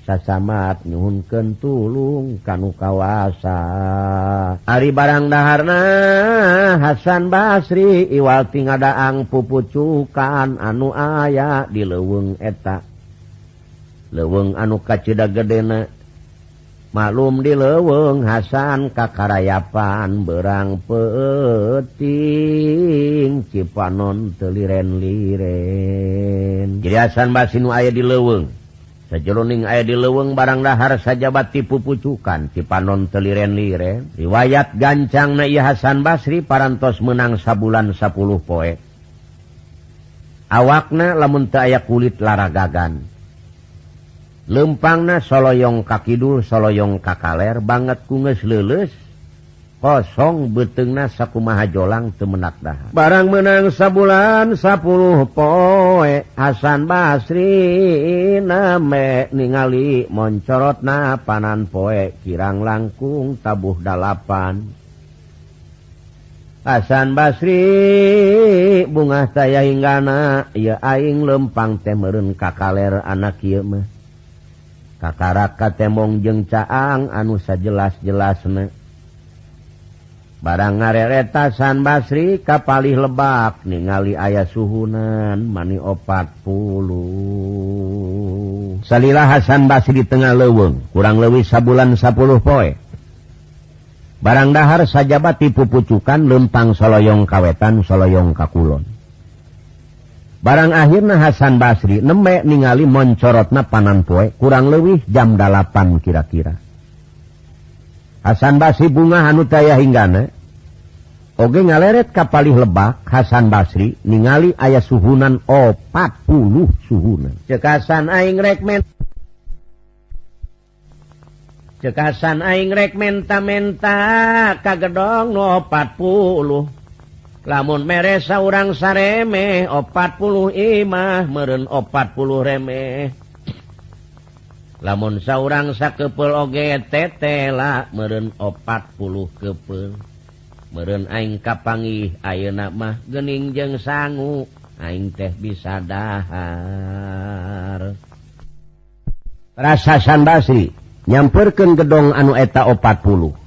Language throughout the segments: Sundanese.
sasamat nyuhunkeun tulung kanu kawasa. Ari barang daharna Hasan Basri iwal tingadaang pupucukan anu aya di leuweung eta. Leuweung anu kacida gedena. Maklum di leuweung Hasan kakarayapan berang peuting Cipanon teu liren-liren. Jadi Hasan Basri nu aya di leuweung. Sajeroning aya di leuweung barang dahar sajabat tipupucukan Cipanon teu liren-liren. Riwayat gancangna ieu Hasan Basri parantos meunang sabulan 10 poe. Awakna lamun teu aya kulit laragagan. Lempangna soloyong ka kidul soloyong ka kaler banget ku geus leuleus kosong beuteungna sakumaha jolang teu menak dahar. Barang meunang sabulan 10 poe Hasan Basri name ningali moncorotna panan poe kirang langkung tabuh 8. Hasan Basri bungah saya hinggana ieu aing lempang teh meureun ka kaler anak ieu mah. Kakaraka temong jeung caang anu sajelas-jelasna. Barang ngarereta Hasan Basri kapalih Lebak ningali aya suhunan mani 40. Salila Hasan Basri di tengah leuweung kurang leuwih sabulan 10 poe. Barang dahar sajabat tipupucukan lempang soloyong kawetan soloyong ka kulon. Barang akhirna Hasan Basri neme ningali moncorotna panan poe kurang leuwih jam 8 kira-kira. Hasan Basri bungah anu taya hinggana oge ngaleret ka palih Lebak. Hasan Basri ningali aya suhunan 40 suhunan. Cekasan aing rek menta-menta ka gedong nu 40. Lamun mere saurang saremeh 40 imah meureun 40 remeh. Lamun saurang sakepeul oge tetela meureun 40 kepeul. Meureun aing kapanggih ayeuna mah geuning jeung sangu aing teh bisa dahar. Ras Hasan Basri nyamperkeun gedong anu eta 40.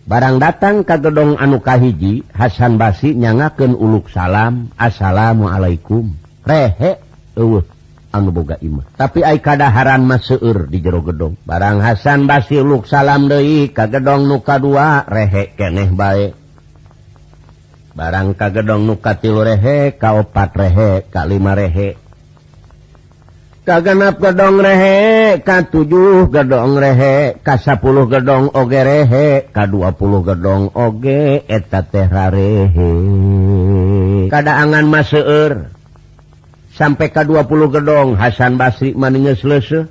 Barang datang ka gedong anu kahiji, Hasan Basri nyangakeun uluk salam, assalamualaikum. Rehe eueuh anu boga imah. Tapi ai kadaharan mah seueur di jero gedong. Barang Hasan Basri uluk salam deui ka gedong nu kadua, rehe keneh bae. Barang ka gedong nu katilu rehe, ka 4 rehe, ka 5 rehe. Kagenap gedong rehe, ka 7 gedong rehe, ka 10 gedong oge rehe, ka 20 gedong oge eta teh rarehe. Kadaangan mah seueur. Sampai ka 20 gedong Hasan Basri maningeus leuseuh.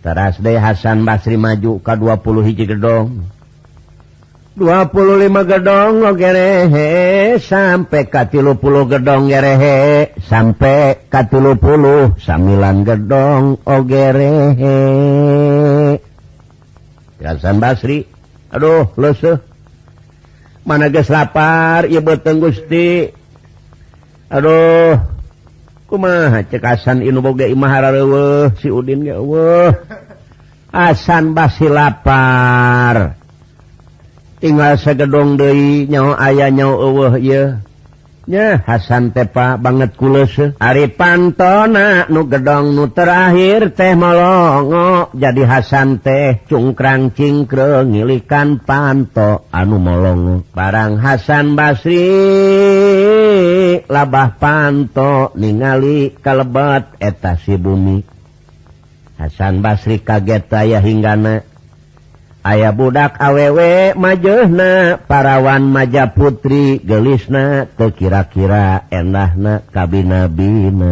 Teras deui Hasan Basri maju ka 20 hiji gedong. 25 gedong oge rehe, sampai ka 30 gedong rehe, sampai ka 39 gedong oge rehe. Hasan Basri, aduh leuseuh. Mana geus lapar ieu beuteung Gusti. Aduh, kumaha cek Hasan inu boga imah harareueuh si Udin ge eueuh. Hasan Basri lapar. Tinggal sagedong deui nyaho aya nyaho eueuh ieu. Nya Hasan teh pa banget ku leuseuh. Ari pantona nu gedong nu terakhir teh molongo. Jadi Hasan teh cungkrang cingkreng ngilikan panto anu molongo. Barang Hasan Basri labah panto ningali kalebet eta si bumi. Hasan Basri kaget aya hinggana. Aya budak awewe majeuhna parawan Majaputri gelisna teu kira-kira endahna kabina-bina.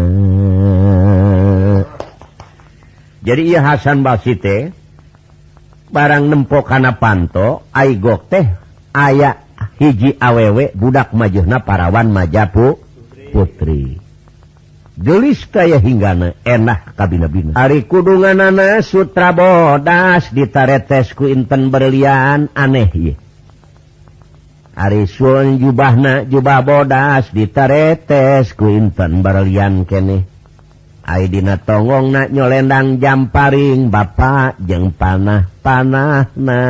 Jadi ieu Hasan Basri teh barang nempo kana panto aigok teh aya hiji awewe budak majeuhna parawan Majaputri. Gelis kaya hinggana enak kabina-bina. Ari kudunganana sutra bodas ditaretes ku inten berlian aneh ieu. Ari sun jubahna jubah bodas ditaretes ku inten berlian keneh dina tongong na nyolendang jamparing Bapak jeung panah-panahna.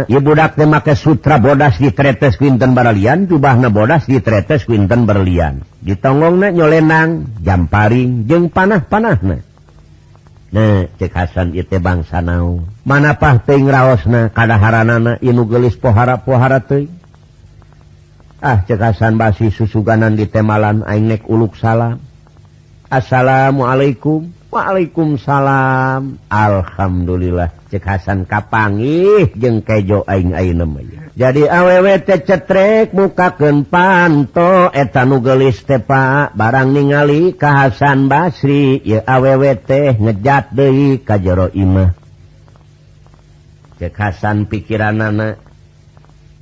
Ieu budak teh make sutra bodas ditretes kinten baralian, jubahna bodas ditretes kinten berlian. Di tongongna nyolendang jamparing jeung panah-panahna. Nah, cek Hasan ieu teh bangsa naon? Manapah teuing raosna kadaharanana ieu nu geulis pohara-pohara teuing. Cek Hasan Basri susuganan di temalan aing nek uluk salam. Assalamualaikum. Waalaikumsalam. Alhamdulillah. Cek Hasan kapanggih jeung kejo aing ayeuna mah. Jadi awewe teh cetrek mukakeun panto eta nu geulis teh Pak barang ningali ka Hasan Basri ieu awewe teh ngejat deui ka jero imah. Cek Hasan pikiranana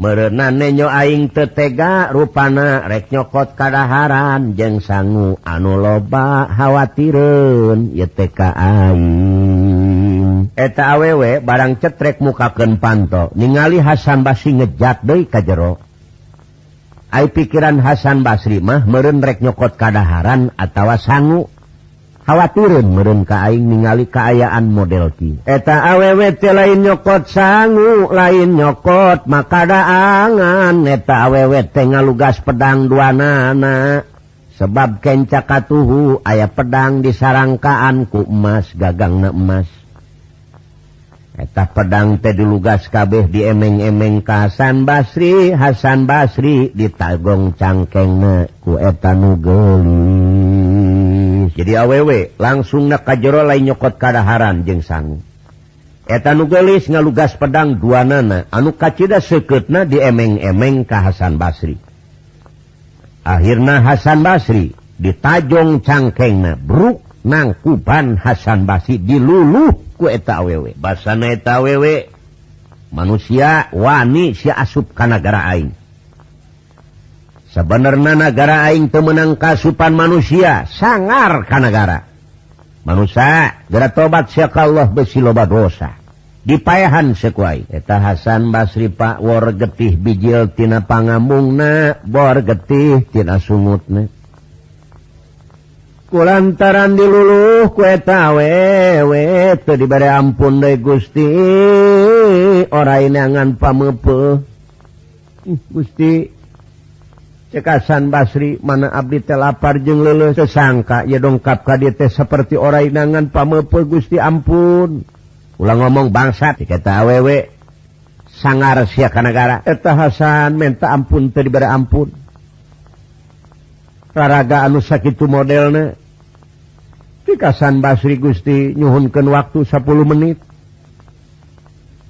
meureunna nyo aing teu tega rupana rek nyokot kadaharan jeung sangu anu loba khawatireun ieu teh ka aing. Eta awewe barang cetrek mukakeun panto ningali Hasan Basri ngejat deui ka jero. Ai pikiran Hasan Basri mah meureun rek nyokot kadaharan atawa sangu. Khawatireun meureun ka aing ningali kaayaan model kieu. Eta awewe teh lain nyokot sangu, lain nyokot makadaangan. Eta awewe teh ngalugas pedang duanana. Sebab kenca katuhu aya pedang disarangkaan ku emas, gagangna emas. Eta pedang teh dilugas kabeh diemeng-emeng ka Hasan Basri. Hasan Basri ditagong cangkengna ku eta nu geulis. Jadi awewe langsung na ka jero lain nyokot kadaharan jeung sangu. Eta nu geulis ngalugas pedang duanana anu kacida seukeutna diemeng-emeng ka Hasan Basri. Akhirna Hasan Basri ditajong cangkengna bruk nangkuban Hasan Basri diluluh ku eta awewe. Basana eta awewe manusia wani sia asup ka nagara aing. Sebenarnya negara aing teu meunang kasupan manusia, sangar ka negara. Manusia geura tobat sia ka Allah beusi loba dosa. Dipaehan saku aing. Eta Hasan Basri Pak wor getih bijil tina pangambungna, bor getih tina sungutna. Kulantaran diluluh ku eta awewe teu dibere ampun deui Gusti. Ora neangan pameupeuh. Gusti cek Hasan Basri mana abdi teh lapar jeung leuleuh sesangka ya dongkap ka dieu teh saperti orainangan pameupeuh Gusti ampun. Ulah ngomong bangsat cek eta awewe sangar sia ka nagara. Eta Hasan minta ampun teu dibere ampun. Raraga anu sakitu modelna. Cek Hasan Basri Gusti nyuhunkeun waktu 10 menit.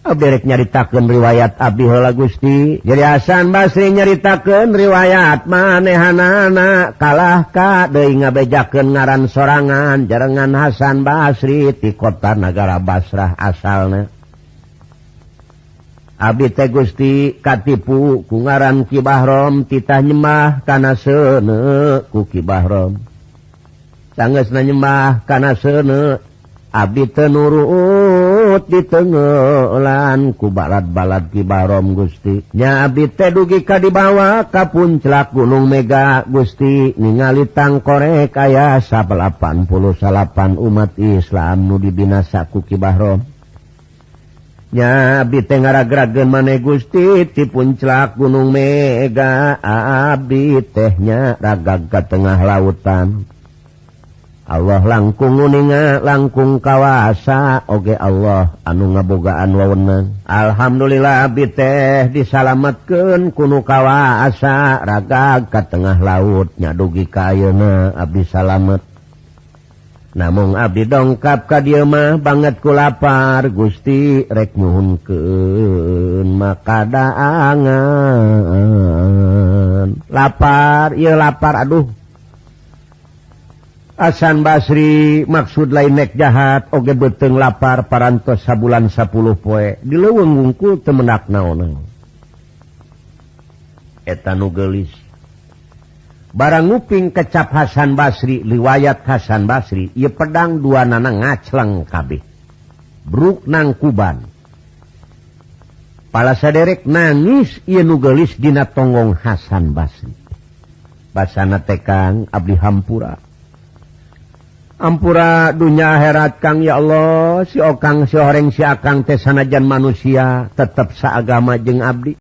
Abdi rek nyaritakeun riwayat abdi heula Gusti. Jadi Hasan Basri nyaritakeun riwayat manehanana kalah ka deui ngabejakeun ngaran sorangan jarengan Hasan Basri ti kota nagara Basrah asalna. Abdi teh Gusti katipu ku ngaran Ki Bahrom titah nyembah kana seuneu ku Ki Bahrom. Sanggeusna nyembah kana seuneu abdi teu nurut ditengeulan ku balad-balad Ki Bahrom Gusti. Nya abdi teh dugi ka dibawa ka puncak Gunung Mega Gusti ningali tangkorek aya 88 umat Islam nu dibinasa ku Ki Bahrom. Nya abdi teh ngaragrageun maneh Gusti ti puncak Gunung Mega. Abdi teh nya ragag ka tengah lautan. Allah langkung nguninga langkung kawasa oge Allah anu ngabogaan wewenang. Alhamdulillah abdi teh disalametkeun ku nu kawasa ragag ka tengah laut nya dugi ka ayeuna abdi salamet. Namung abdi dongkap ka dieu mah banget ku lapar Gusti rek nyuhunkeun makadaangan. Lapar ieu lapar aduh. Hasan Basri maksud lain nek jahat oge beuteung lapar parantos sabulan 10 poe dileuweung wungkul teu meunak naon-naon. Eta nu geulis. Barang nguping kecap Hasan Basri riwayat Hasan Basri ieu pedang duanana ngacleng kabeh. Bruk nangkuban. Pala saderek nangis ieu nu geulis dina tonggong Hasan Basri. Basana teh Kang abdi hampura. Ampura dunya akhirat Kang ya Allah si Okang si horeng si Akang teh sanajan manusia tetep saagama jeung abdi